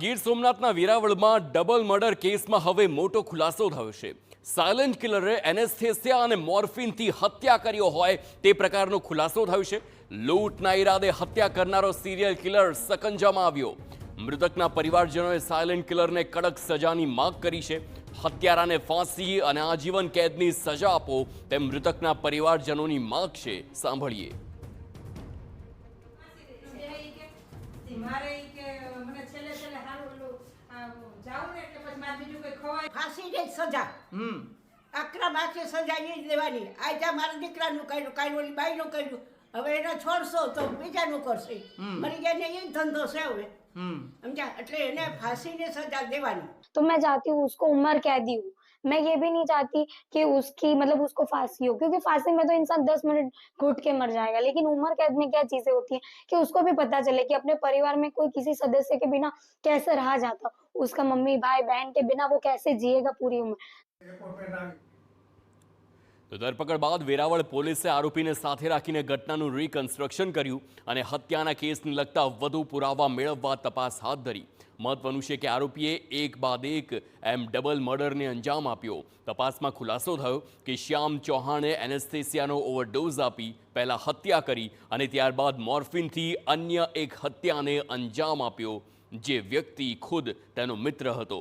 Gir સોમનાથના વેરાવળમાં double murder કેસમાં હવે મોટો ખુલાસો થયો છે। સાયલેન્ટ કિલરે એનેસ્થેસિયા અને મોર્ફિનથી હત્યા કર્યો હોય તે પ્રકારનો ખુલાસો થયો છે। લૂંટના ઈરાદે હત્યા કરનારો સિરિયલ કિલર સકંજામાં આવ્યો। મૃતકના પરિવારજનોએ સાયલેન્ટ કિલરને કડક સજાની માંગ કરી છે। હત્યારાને ફાંસી અને આજીવન કેદની સજા આપો તેમ મૃતકના પરિવારજનોની માંગ છે। સાંભળીએ। फांसी ने सजा अक्रम आखे सजा ये देवानी आज मारा दीकराનું કર્યું કાઈ ઓલી બાઈનું કર્યું હવે એને છોડશો તો બીજાનું કરશે મરી ગયા ને એ ધંધો છે હવે સમજા એટલે એને फांसीની સજા દેવાની। तो मैं चाहती हूँ उसको उम्र कैदी हो। मैं ये भी नहीं चाहती कि उसकी मतलब उसको फांसी हो, क्योंकि फांसी में तो इंसान 10 मिनट घुट के मर जाएगा, लेकिन उम्र कैद में क्या चीजें होती हैं कि उसको भी पता चले कि अपने परिवार में कोई किसी सदस्य के बिना कैसे रहा जाता, उसका मम्मी भाई बहन के बिना वो कैसे जिएगा पूरी उम्र। તો ધરપકડ બાદ વેરાવળ પોલીસે આરોપીને સાથે રાખીને ઘટનાનું રિકન્સ્ટ્રક્શન કર્યું અને હત્યાના કેસને લગતા વધુ પુરાવા મેળવવા તપાસ હાથ ધરી। મહત્વનું છે કે આરોપીએ એક બાદ એક એમ ડબલ મર્ડરને અંજામ આપ્યો। તપાસમાં ખુલાસો થયો કે શ્યામ ચૌહાણે એનેસ્થેસિયાનો ઓવરડોઝ આપી પહેલા હત્યા કરી અને ત્યારબાદ મોર્ફિનથી અન્ય એક હત્યાને અંજામ આપ્યો, જે વ્યક્તિ ખુદ તેનો મિત્ર હતો।